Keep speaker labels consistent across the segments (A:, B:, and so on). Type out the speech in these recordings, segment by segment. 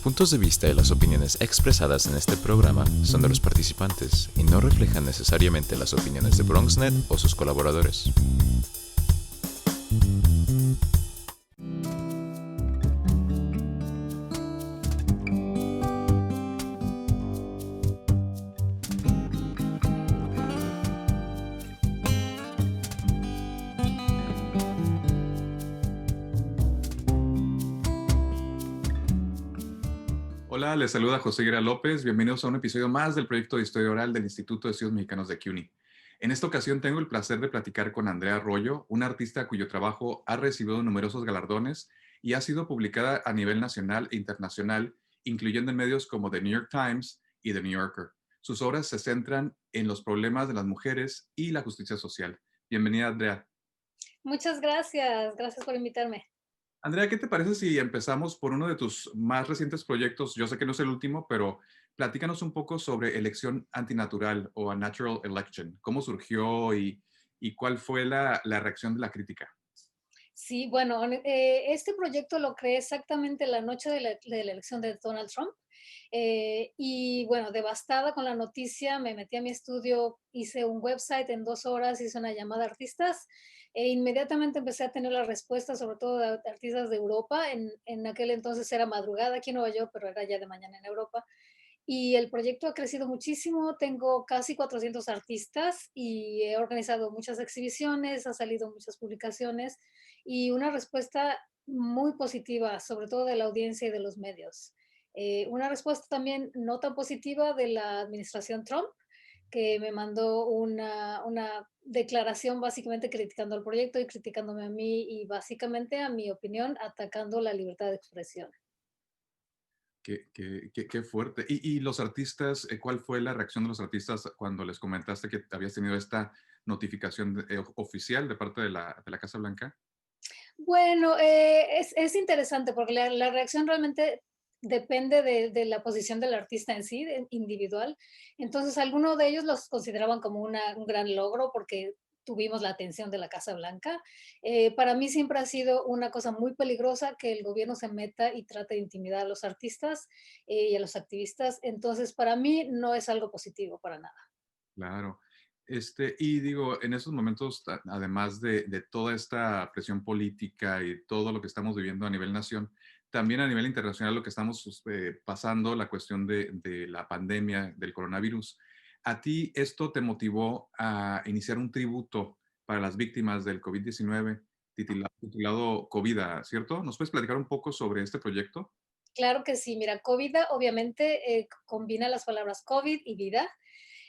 A: puntos de vista y las opiniones expresadas en este programa son de los participantes y no reflejan necesariamente las opiniones de BronxNet o sus colaboradores.
B: Hola, les saluda José Guerra López. Bienvenidos a un episodio más del proyecto de Historia Oral del Instituto de Estudios Mexicanos de CUNY. En esta ocasión tengo el placer de platicar con Andrea Arroyo, una artista cuyo trabajo ha recibido numerosos galardones y ha sido publicada a nivel nacional e internacional, incluyendo en medios como The New York Times y The New Yorker. Sus obras se centran en los problemas de las mujeres y la justicia social. Bienvenida, Andrea.
C: Muchas gracias, gracias por invitarme.
B: Andrea, ¿qué te parece si empezamos por uno de tus más recientes proyectos? Yo sé que no es el último, pero platícanos un poco sobre elección antinatural o a natural election. ¿Cómo surgió y cuál fue la reacción de la crítica?
C: Sí, bueno, este proyecto lo creé exactamente la noche de la elección de Donald Trump. Y bueno, devastada con la noticia, me metí a mi estudio, hice un website en 2 horas, hice una llamada a artistas e inmediatamente empecé a tener las respuestas, sobre todo de artistas de Europa. En aquel entonces era madrugada aquí en Nueva York, pero era ya de mañana en Europa. Y el proyecto ha crecido muchísimo, tengo casi 400 artistas y he organizado muchas exhibiciones, ha salido muchas publicaciones y una respuesta muy positiva, sobre todo de la audiencia y de los medios. Una respuesta también no tan positiva de la administración Trump, que me mandó una declaración básicamente criticando el proyecto y criticándome a mí y básicamente, a mi opinión, atacando la libertad de expresión.
B: Qué fuerte. ¿Y los artistas, cuál fue la reacción de los artistas cuando les comentaste que habías tenido esta notificación oficial de parte de la Casa Blanca?
C: Bueno, es interesante porque la reacción realmente depende de la posición del artista en sí, individual. Entonces, algunos de ellos los consideraban como un gran logro porque tuvimos la atención de la Casa Blanca. Para mí siempre ha sido una cosa muy peligrosa que el gobierno se meta y trate de intimidar a los artistas y a los activistas. Entonces, para mí no es algo positivo para nada.
B: Claro. Y digo, en esos momentos, además de toda esta presión política y todo lo que estamos viviendo a nivel nación, también a nivel internacional lo que estamos pasando, la cuestión de la pandemia del coronavirus. ¿A ti esto te motivó a iniciar un tributo para las víctimas del COVID-19 titulado Covida, cierto? ¿Nos puedes platicar un poco sobre este proyecto?
C: Claro que sí, mira, COVID obviamente combina las palabras COVID y vida.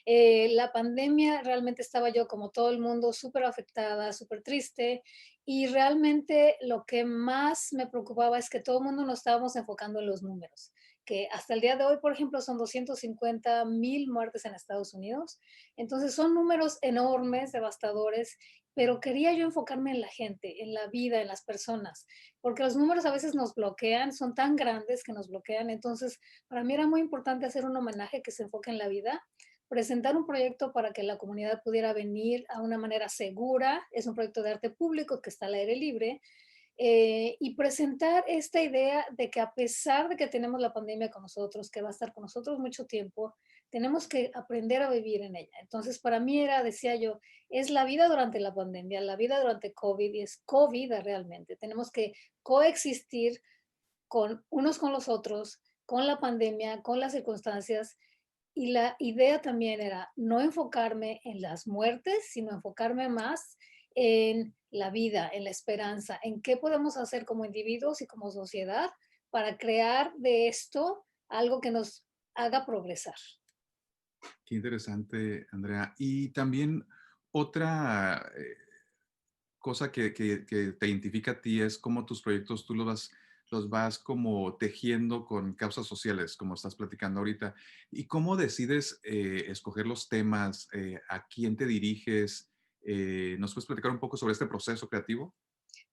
C: La pandemia realmente estaba yo, como todo el mundo, súper afectada, súper triste, y realmente lo que más me preocupaba es que todo el mundo nos estábamos enfocando en los números, que hasta el día de hoy, por ejemplo, son 250,000 muertes en Estados Unidos. Entonces son números enormes, devastadores, pero quería yo enfocarme en la gente, en la vida, en las personas, porque los números a veces nos bloquean, son tan grandes que nos bloquean. Entonces, para mí era muy importante hacer un homenaje que se enfoque en la vida, presentar un proyecto para que la comunidad pudiera venir a una manera segura. Es un proyecto de arte público que está al aire libre, y presentar esta idea de que a pesar de que tenemos la pandemia con nosotros, que va a estar con nosotros mucho tiempo, tenemos que aprender a vivir en ella. Entonces, para mí era, decía yo, es la vida durante la pandemia, la vida durante COVID y es COVID realmente. Tenemos que coexistir con unos con los otros, con la pandemia, con las circunstancias, y la idea también era no enfocarme en las muertes, sino enfocarme más en la vida, en la esperanza, en qué podemos hacer como individuos y como sociedad para crear de esto algo que nos haga progresar.
B: Qué interesante, Andrea. Y también otra cosa que te identifica a ti es cómo tus proyectos tú los vas como tejiendo con causas sociales, como estás platicando ahorita. ¿Y cómo decides escoger los temas? ¿A quién te diriges? ¿Nos puedes platicar un poco sobre este proceso creativo?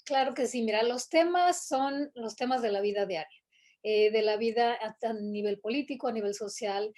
C: Claro que sí, mira, los temas son los temas de la vida diaria, de la vida a nivel político, a nivel social.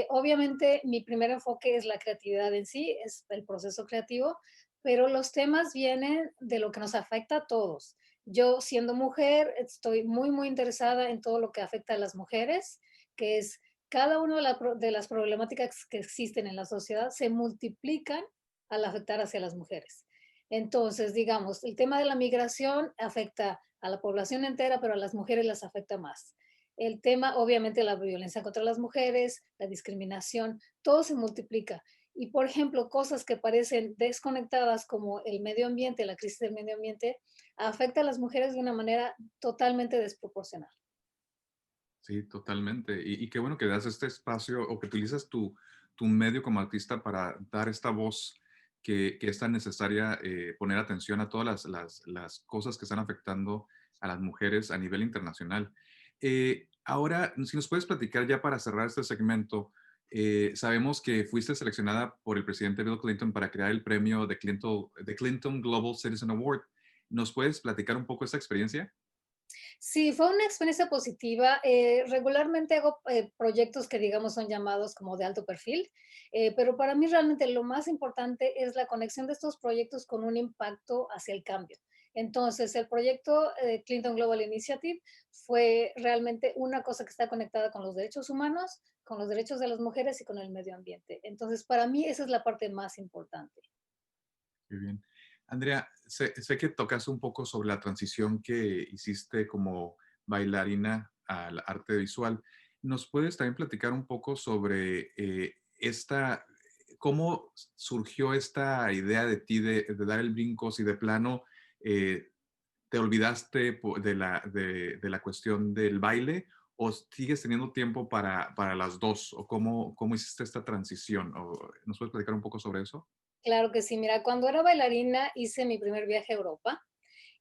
C: Obviamente, mi primer enfoque es la creatividad en sí, es el proceso creativo, pero los temas vienen de lo que nos afecta a todos. Yo, siendo mujer, estoy muy, muy interesada en todo lo que afecta a las mujeres, que es cada una de las problemáticas que existen en la sociedad se multiplican al afectar hacia las mujeres. Entonces, digamos, el tema de la migración afecta a la población entera, pero a las mujeres las afecta más. El tema, obviamente, la violencia contra las mujeres, la discriminación, todo se multiplica. Y, por ejemplo, cosas que parecen desconectadas como el medio ambiente, la crisis del medio ambiente, afecta a las mujeres de una manera totalmente desproporcional.
B: Sí, totalmente. Y qué bueno que das este espacio o que utilizas tu medio como artista para dar esta voz que es tan necesaria, poner atención a todas las cosas que están afectando a las mujeres a nivel internacional. Ahora, si nos puedes platicar ya para cerrar este segmento, sabemos que fuiste seleccionada por el presidente Bill Clinton para crear el premio de Clinton Global Citizen Award. ¿Nos puedes platicar un poco esta experiencia?
C: Sí, fue una experiencia positiva. Regularmente hago proyectos que, digamos, son llamados como de alto perfil, pero para mí realmente lo más importante es la conexión de estos proyectos con un impacto hacia el cambio. Entonces, el proyecto Clinton Global Initiative fue realmente una cosa que está conectada con los derechos humanos, con los derechos de las mujeres y con el medio ambiente. Entonces, para mí esa es la parte más importante.
B: Qué bien. Andrea, sé que tocas un poco sobre la transición que hiciste como bailarina al arte visual. ¿Nos puedes también platicar un poco sobre cómo surgió esta idea de ti de dar el brinco, si de plano eh, te olvidaste de la cuestión del baile o sigues teniendo tiempo para las dos? ¿O cómo hiciste esta transición? ¿Nos puedes platicar un poco sobre eso?
C: Claro que sí. Mira, cuando era bailarina hice mi primer viaje a Europa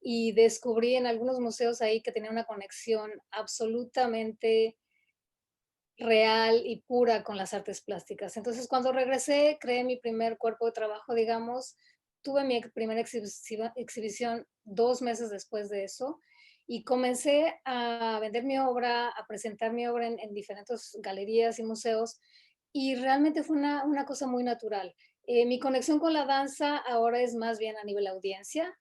C: y descubrí en algunos museos ahí que tenía una conexión absolutamente real y pura con las artes plásticas. Entonces, cuando regresé, creé mi primer cuerpo de trabajo, digamos, tuve mi primera exhibición 2 meses después de eso y comencé a vender mi obra, a presentar mi obra en diferentes galerías y museos y realmente fue una cosa muy natural. Mi conexión con la danza ahora es más bien a nivel audiencia,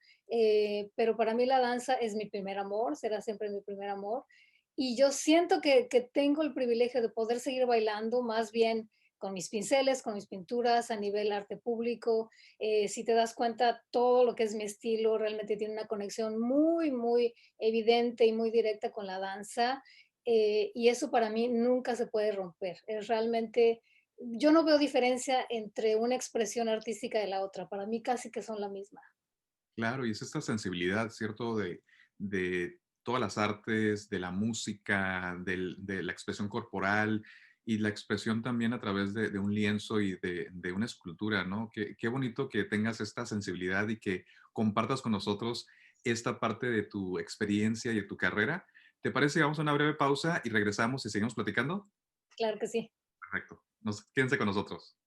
C: pero para mí la danza es mi primer amor, será siempre mi primer amor. Y yo siento que tengo el privilegio de poder seguir bailando más bien con mis pinceles, con mis pinturas a nivel arte público. Si te das cuenta, todo lo que es mi estilo realmente tiene una conexión muy, muy evidente y muy directa con la danza. Y eso para mí nunca se puede romper. Es realmente, yo no veo diferencia entre una expresión artística y la otra. Para mí casi que son la misma.
B: Claro, y es esta sensibilidad, ¿cierto? De todas las artes, de la música, de la expresión corporal y la expresión también a través de un lienzo y de una escultura, ¿no? Qué bonito que tengas esta sensibilidad y que compartas con nosotros esta parte de tu experiencia y de tu carrera. ¿Te parece? Vamos a una breve pausa y regresamos y seguimos platicando.
C: Claro que sí.
B: Perfecto. Quédense con nosotros.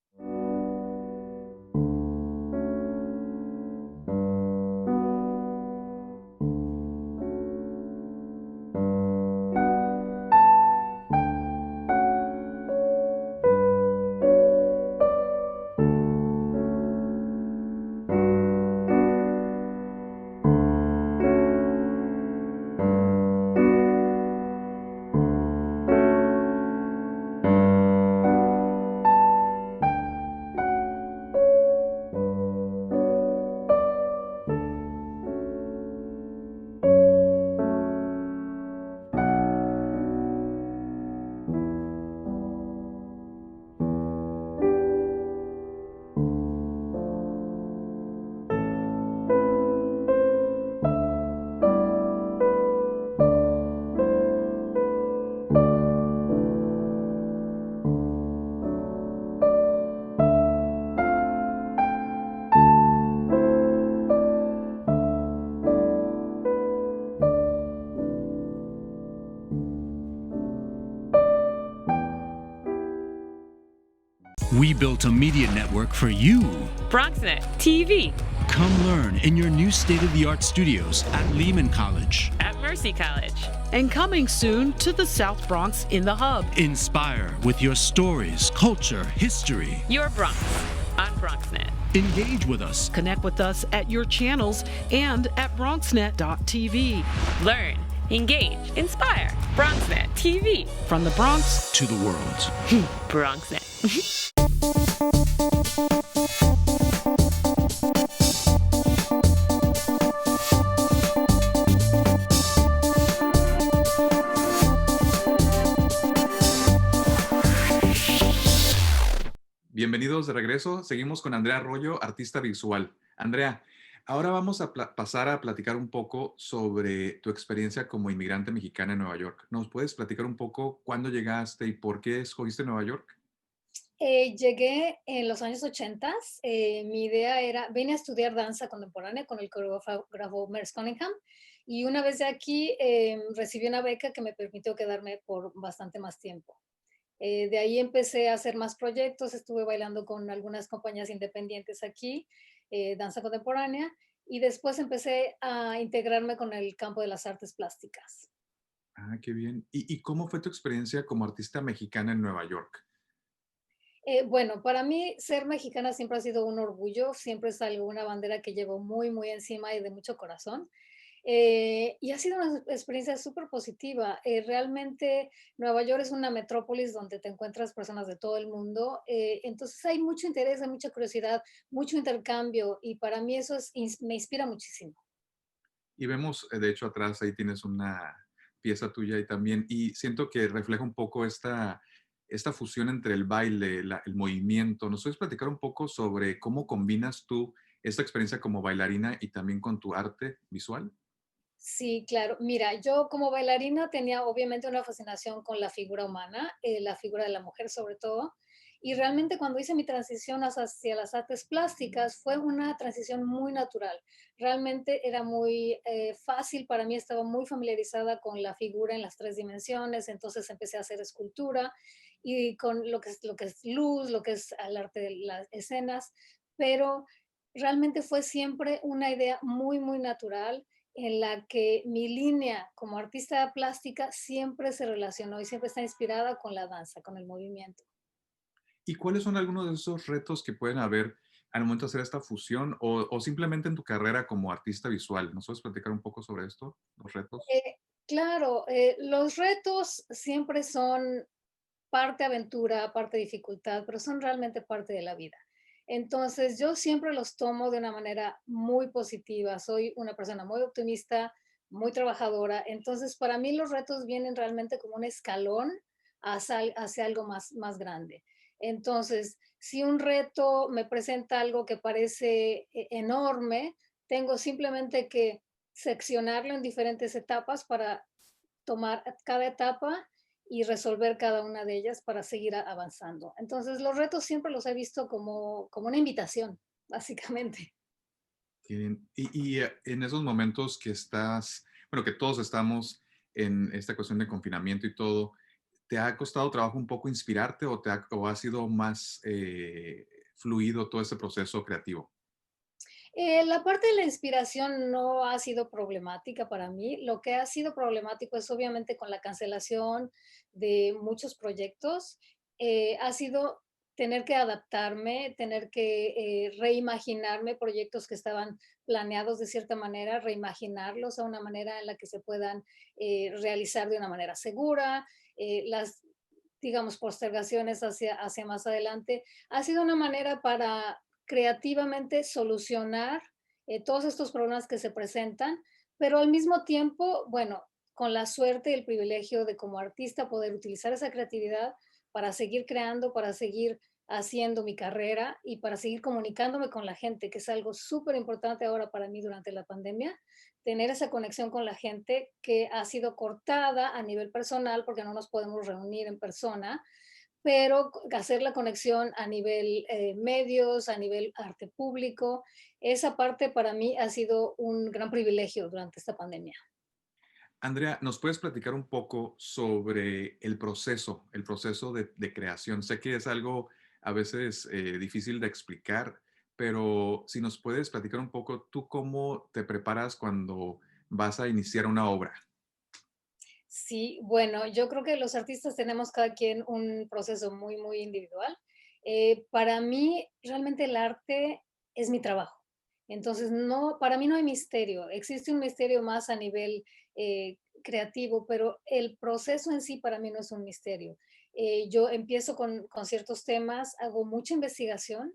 D: We built a media network for you.
E: BronxNet TV.
D: Come learn in your new state-of-the-art studios at Lehman College.
E: At Mercy College.
F: And coming soon to the South Bronx in the Hub.
D: Inspire with your stories, culture, history.
E: Your Bronx. on BronxNet.
D: Engage with us.
F: Connect with us at your channels and at BronxNet.tv.
E: Learn, engage, inspire. BronxNet TV.
F: From the Bronx
D: To the world.
E: BronxNet.
B: Bienvenidos de regreso. Seguimos con Andrea Arroyo, artista visual. Andrea, ahora vamos a pasar a platicar un poco sobre tu experiencia como inmigrante mexicana en Nueva York. ¿Nos puedes platicar un poco cuándo llegaste y por qué escogiste Nueva York?
C: Llegué en los años 80. Mi idea era, vine a estudiar danza contemporánea con el coreógrafo Merce Cunningham y una vez de aquí recibí una beca que me permitió quedarme por bastante más tiempo. De ahí empecé a hacer más proyectos, estuve bailando con algunas compañías independientes aquí, danza contemporánea, y después empecé a integrarme con el campo de las artes plásticas.
B: Ah, qué bien. ¿Y cómo fue tu experiencia como artista mexicana en Nueva York?
C: Bueno, para mí ser mexicana siempre ha sido un orgullo, siempre es algo, una bandera que llevo muy, muy encima y de mucho corazón. Y ha sido una experiencia súper positiva. Realmente Nueva York es una metrópolis donde te encuentras personas de todo el mundo. Entonces hay mucho interés, hay mucha curiosidad, mucho intercambio y para mí eso me inspira muchísimo.
B: Y vemos, de hecho, atrás ahí tienes una pieza tuya y también, y siento que refleja un poco esta fusión entre el baile, el movimiento. ¿Nos puedes platicar un poco sobre cómo combinas tú esta experiencia como bailarina y también con tu arte visual?
C: Sí, claro. Mira, yo como bailarina tenía obviamente una fascinación con la figura humana, la figura de la mujer sobre todo, y realmente cuando hice mi transición hacia las artes plásticas fue una transición muy natural. Realmente era muy fácil para mí, estaba muy familiarizada con la figura en las 3 dimensiones, entonces empecé a hacer escultura y con lo que es luz, lo que es el arte de las escenas, pero realmente fue siempre una idea muy, muy natural en la que mi línea como artista plástica siempre se relacionó y siempre está inspirada con la danza, con el movimiento.
B: ¿Y cuáles son algunos de esos retos que pueden haber al momento de hacer esta fusión o simplemente en tu carrera como artista visual? ¿Nos puedes platicar un poco sobre esto, los retos?
C: Claro, los retos siempre son parte aventura, parte dificultad, pero son realmente parte de la vida. Entonces, yo siempre los tomo de una manera muy positiva. Soy una persona muy optimista, muy trabajadora. Entonces, para mí los retos vienen realmente como un escalón hacia algo más grande. Entonces, si un reto me presenta algo que parece enorme, tengo simplemente que seccionarlo en diferentes etapas para tomar cada etapa y resolver cada una de ellas para seguir avanzando. Entonces, los retos siempre los he visto como una invitación, básicamente.
B: En esos momentos que bueno, que todos estamos en esta cuestión de confinamiento y todo, ¿te ha costado trabajo un poco inspirarte o ha sido más fluido todo ese proceso creativo?
C: La parte de la inspiración no ha sido problemática para mí. Lo que ha sido problemático es obviamente con la cancelación de muchos proyectos. Ha sido tener que adaptarme, tener que reimaginarme proyectos que estaban planeados de cierta manera, reimaginarlos a una manera en la que se puedan realizar de una manera segura. Las, digamos, postergaciones hacia más adelante. Ha sido una manera para creativamente solucionar todos estos problemas que se presentan, pero al mismo tiempo, bueno, con la suerte y el privilegio de como artista poder utilizar esa creatividad para seguir creando, para seguir haciendo mi carrera y para seguir comunicándome con la gente, que es algo súper importante ahora para mí durante la pandemia, tener esa conexión con la gente que ha sido cortada a nivel personal porque no nos podemos reunir en persona, pero hacer la conexión a nivel medios, a nivel arte público, esa parte para mí ha sido un gran privilegio durante esta pandemia.
B: Andrea, ¿nos puedes platicar un poco sobre el proceso de creación? Sé que es algo a veces difícil de explicar, pero si nos puedes platicar un poco, ¿tú cómo te preparas cuando vas a iniciar una obra?
C: Sí, bueno, yo creo que los artistas tenemos cada quien un proceso muy, muy individual. Para mí, realmente el arte es mi trabajo. Entonces, no, para mí no hay misterio. Existe un misterio más a nivel creativo, pero el proceso en sí para mí no es un misterio. Yo empiezo con ciertos temas, hago mucha investigación,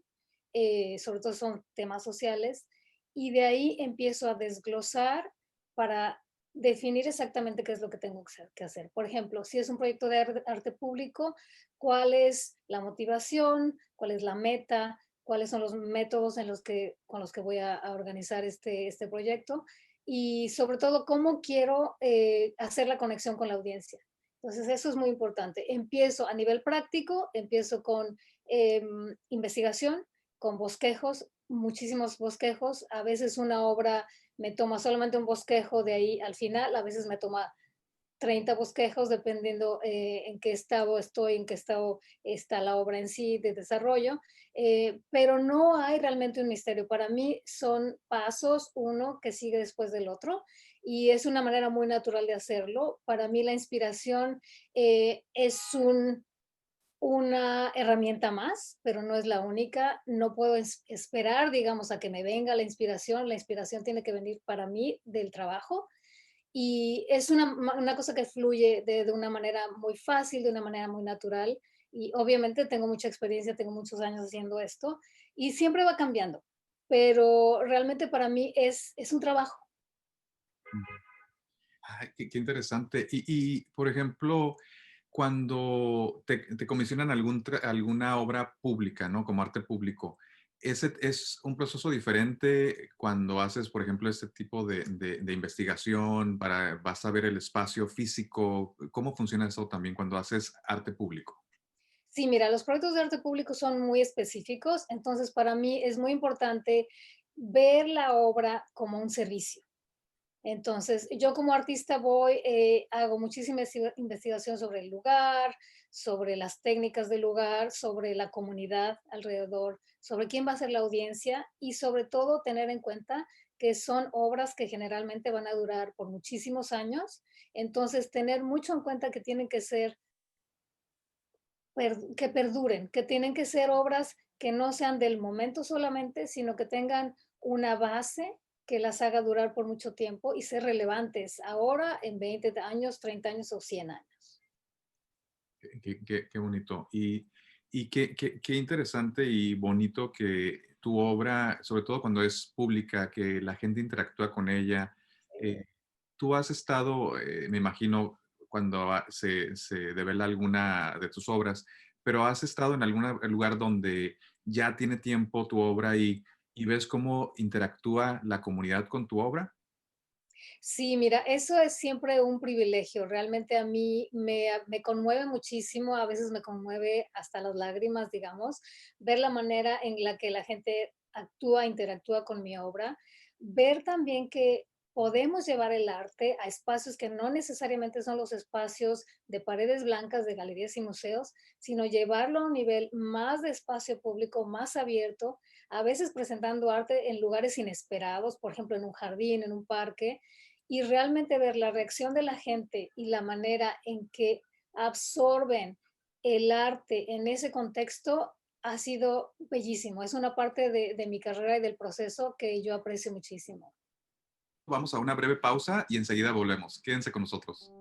C: sobre todo son temas sociales, y de ahí empiezo a desglosar para definir exactamente qué es lo que tengo que hacer. Por ejemplo, si es un proyecto de arte público, cuál es la motivación, cuál es la meta, cuáles son los métodos con los que voy a organizar este proyecto y sobre todo cómo quiero hacer la conexión con la audiencia. Entonces, eso es muy importante. Empiezo a nivel práctico, empiezo con investigación, con bosquejos, muchísimos bosquejos. A veces una obra me toma solamente un bosquejo de ahí al final, a veces me toma 30 bosquejos, dependiendo en qué estado estoy, en qué estado está la obra en sí de desarrollo, pero no hay realmente un misterio. Para mí son pasos, uno que sigue después del otro, y es una manera muy natural de hacerlo. Para mí la inspiración es una herramienta más, pero no es la única. No puedo esperar, digamos, a que me venga la inspiración. La inspiración tiene que venir para mí del trabajo y es una cosa que fluye de una manera muy fácil, de una manera muy natural. Y obviamente tengo mucha experiencia, tengo muchos años haciendo esto y siempre va cambiando, pero realmente para mí es un trabajo.
B: Ay, qué interesante. Por ejemplo, cuando te comisionan alguna obra pública, ¿no? Como arte público, ¿ese es un proceso diferente cuando haces, por ejemplo, este tipo de investigación vas a ver el espacio físico? ¿Cómo funciona eso también cuando haces arte público?
C: Sí, mira, los proyectos de arte público son muy específicos, entonces para mí es muy importante ver la obra como un servicio. Entonces, yo como artista hago muchísima investigación sobre el lugar, sobre las técnicas del lugar, sobre la comunidad alrededor, sobre quién va a ser la audiencia y sobre todo tener en cuenta que son obras que generalmente van a durar por muchísimos años. Entonces, tener mucho en cuenta que tienen que ser, que perduren, que tienen que ser obras que no sean del momento solamente, sino que tengan una base que las haga durar por mucho tiempo y ser relevantes ahora, en 20 años, 30 años o 100 años.
B: Qué bonito. Y qué interesante y bonito que tu obra, sobre todo cuando es pública, que la gente interactúa con ella. eh, Tú has estado, me imagino, cuando se devela alguna de tus obras, pero has estado en algún lugar donde ya tiene tiempo tu obra y ves cómo interactúa la comunidad con tu obra.
C: Sí, mira, eso es siempre un privilegio. Realmente a mí me conmueve muchísimo, a veces me conmueve hasta las lágrimas, digamos, ver la manera en la que la gente actúa, interactúa con mi obra, ver también que podemos llevar el arte a espacios que no necesariamente son los espacios de paredes blancas de galerías y museos, sino llevarlo a un nivel más de espacio público, más abierto, a veces presentando arte en lugares inesperados, por ejemplo, en un jardín, en un parque, y realmente ver la reacción de la gente y la manera en que absorben el arte en ese contexto ha sido bellísimo. Es una parte de mi carrera y del proceso que yo aprecio muchísimo.
B: Vamos a una breve pausa y enseguida volvemos. Quédense con nosotros.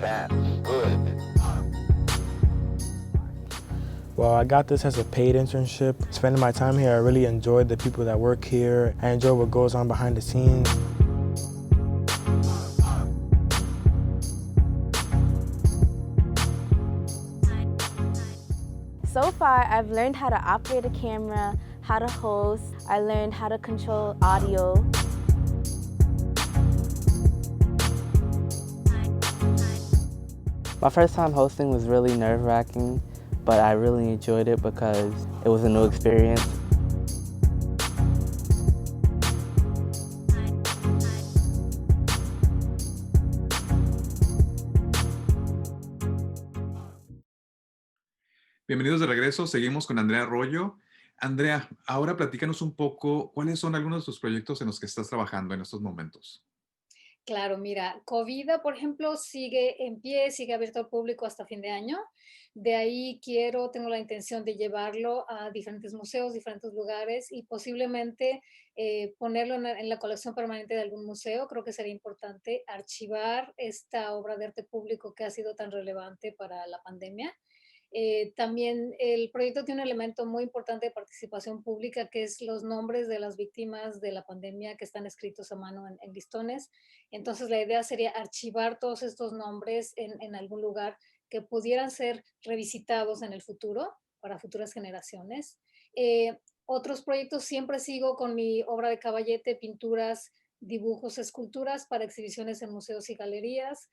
G: bad, good.
H: Well, I got this as a paid internship. Spending my time here, I really enjoyed the people that work here. I enjoy what goes on behind the scenes.
I: So far, I've learned how to operate a camera, how to host. I learned how to control audio.
J: My first time hosting was really nerve-wracking, but I really enjoyed it because it was a new experience.
B: Bienvenidos de regreso, seguimos con Andrea Arroyo. Andrea, ahora platícanos un poco, ¿cuáles son algunos de tus proyectos en los que estás trabajando en estos momentos?
C: Claro, mira, Covida, por ejemplo, sigue en pie, sigue abierto al público hasta fin de año. De ahí tengo la intención de llevarlo a diferentes museos, diferentes lugares y posiblemente ponerlo en la colección permanente de algún museo. Creo que sería importante archivar esta obra de arte público que ha sido tan relevante para la pandemia. También el proyecto tiene un elemento muy importante de participación pública, que es los nombres de las víctimas de la pandemia que están escritos a mano en listones. Entonces, la idea sería archivar todos estos nombres en algún lugar que pudieran ser revisitados en el futuro para futuras generaciones. Otros proyectos, siempre sigo con mi obra de caballete, pinturas, dibujos, esculturas para exhibiciones en museos y galerías.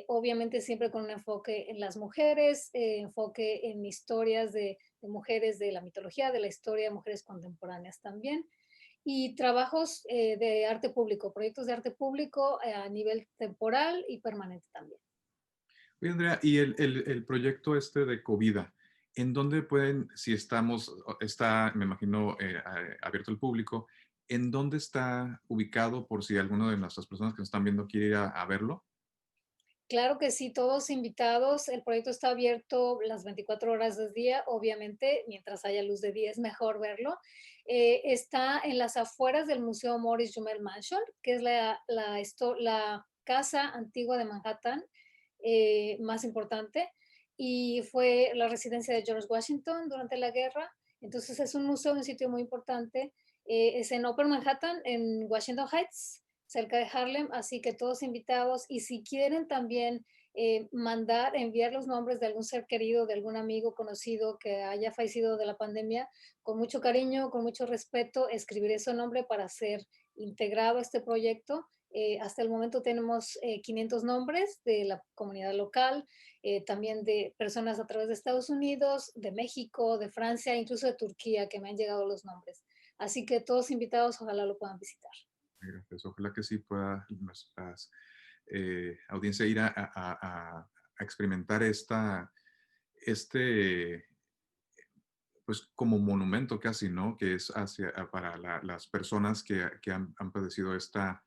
C: Obviamente siempre con un enfoque en las mujeres, enfoque en historias de mujeres de la mitología, de la historia de mujeres contemporáneas también. Y trabajos de arte público, proyectos de arte público a nivel temporal y permanente también.
B: Oye, Andrea, y el proyecto este de Covida, ¿en dónde pueden, si está, me imagino, abierto al público, ¿en dónde está ubicado por si alguna de nuestras personas que nos están viendo quiere ir a verlo?
C: Claro que sí, todos invitados. El proyecto está abierto las 24 horas del día. Obviamente, mientras haya luz de día es mejor verlo. Está en las afueras del Museo Morris Jumel Mansion, que es la casa antigua de Manhattan más importante, y fue la residencia de George Washington durante la guerra. Entonces es un museo, un sitio muy importante. Es en Upper Manhattan, en Washington Heights, cerca de Harlem, así que todos invitados. Y si quieren también enviar los nombres de algún ser querido, de algún amigo conocido que haya fallecido de la pandemia, con mucho cariño, con mucho respeto, escribiré su nombre para ser integrado a este proyecto. Hasta el momento tenemos 500 nombres de la comunidad local, también de personas a través de Estados Unidos, de México, de Francia, incluso de Turquía, que me han llegado los nombres. Así que todos invitados, ojalá lo puedan visitar.
B: Gracias. Ojalá que sí pueda nuestra audiencia ir a experimentar este, pues como monumento casi, ¿no? Que es para las personas que han padecido esta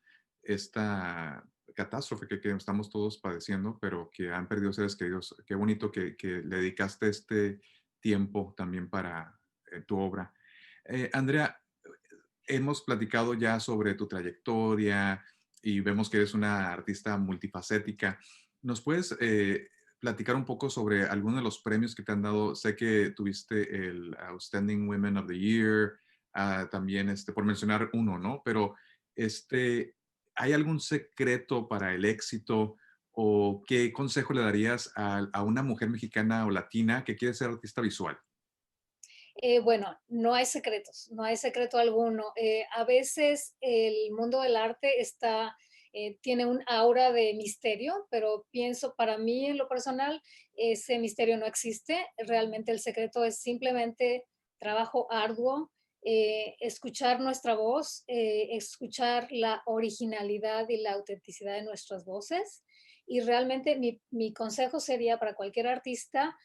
B: catástrofe que estamos todos padeciendo, pero que han perdido seres queridos. Qué bonito que le dedicaste este tiempo también para tu obra. Andrea, hemos platicado ya sobre tu trayectoria y vemos que eres una artista multifacética. ¿Nos puedes platicar un poco sobre algunos de los premios que te han dado? Sé que tuviste el Outstanding Women of the Year, también por mencionar uno, ¿no? Pero ¿hay algún secreto para el éxito o qué consejo le darías a una mujer mexicana o latina que quiere ser artista visual?
C: Bueno, no hay secretos, no hay secreto alguno. A veces el mundo del arte tiene un aura de misterio, pero pienso, para mí en lo personal, ese misterio no existe. Realmente el secreto es simplemente trabajo arduo, escuchar nuestra voz, escuchar la originalidad y la autenticidad de nuestras voces. Y realmente mi consejo sería para cualquier artista,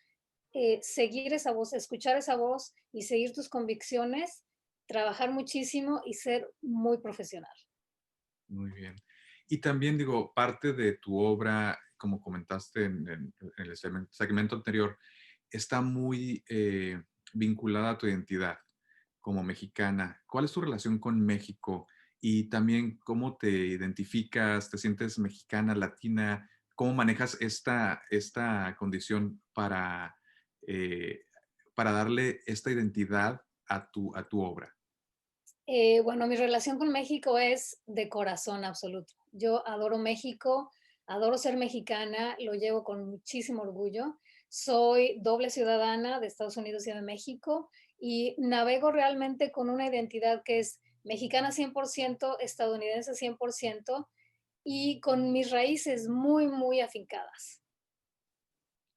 C: seguir esa voz, escuchar esa voz y seguir tus convicciones, trabajar muchísimo y ser muy profesional.
B: Muy bien. Y también digo, parte de tu obra, como comentaste en el segmento anterior, está muy vinculada a tu identidad como mexicana. ¿Cuál es tu relación con México? Y también cómo te identificas, te sientes mexicana, latina, ¿Cómo manejas esta condición para darle esta identidad a tu obra?
C: Bueno, mi relación con México es de corazón absoluto. Yo adoro México, adoro ser mexicana, lo llevo con muchísimo orgullo. Soy doble ciudadana de Estados Unidos y de México y navego realmente con una identidad que es mexicana 100%, estadounidense 100% y con mis raíces muy, muy afincadas.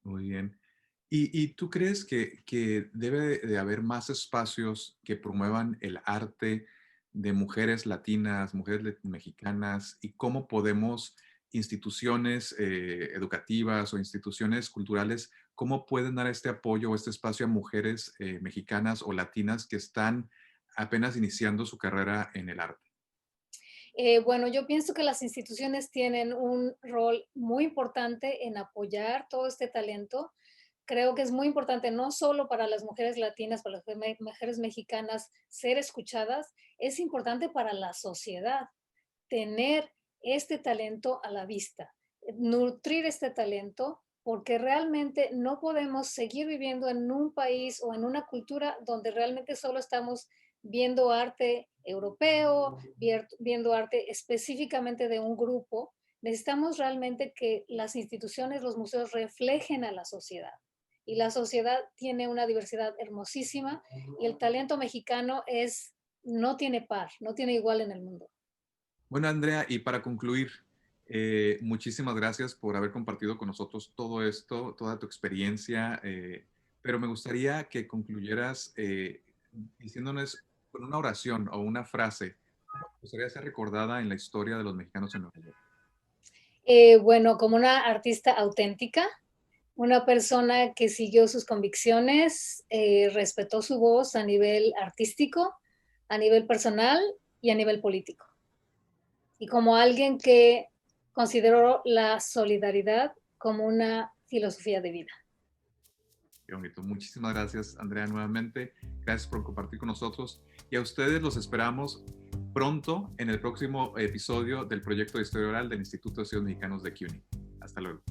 B: Muy bien. ¿Y tú crees que debe de haber más espacios que promuevan el arte de mujeres latinas, mujeres mexicanas, y cómo podemos instituciones educativas o instituciones culturales, cómo pueden dar este apoyo o este espacio a mujeres mexicanas o latinas que están apenas iniciando su carrera en el arte?
C: Bueno, yo pienso que las instituciones tienen un rol muy importante en apoyar todo este talento. Creo que es muy importante, no solo para las mujeres latinas, para las mujeres mexicanas, ser escuchadas, es importante para la sociedad tener este talento a la vista, nutrir este talento, porque realmente no podemos seguir viviendo en un país o en una cultura donde realmente solo estamos viendo arte europeo, viendo arte específicamente de un grupo. Necesitamos realmente que las instituciones, los museos reflejen a la sociedad. Y la sociedad tiene una diversidad hermosísima y el talento mexicano no tiene par, no tiene igual en el mundo.
B: Bueno, Andrea, y para concluir, muchísimas gracias por haber compartido con nosotros todo esto, toda tu experiencia, pero me gustaría que concluyeras diciéndonos con una oración o una frase, ¿cómo te gustaría ser recordada en la historia de los mexicanos en Nueva York?
C: Bueno, como una artista auténtica, una persona que siguió sus convicciones, respetó su voz a nivel artístico, a nivel personal y a nivel político. Y como alguien que consideró la solidaridad como una filosofía de vida.
B: Qué bonito. Muchísimas gracias, Andrea, nuevamente. Gracias por compartir con nosotros. Y a ustedes los esperamos pronto en el próximo episodio del proyecto de Historia Oral del Instituto de Estudios Mexicanos de CUNY. Hasta luego.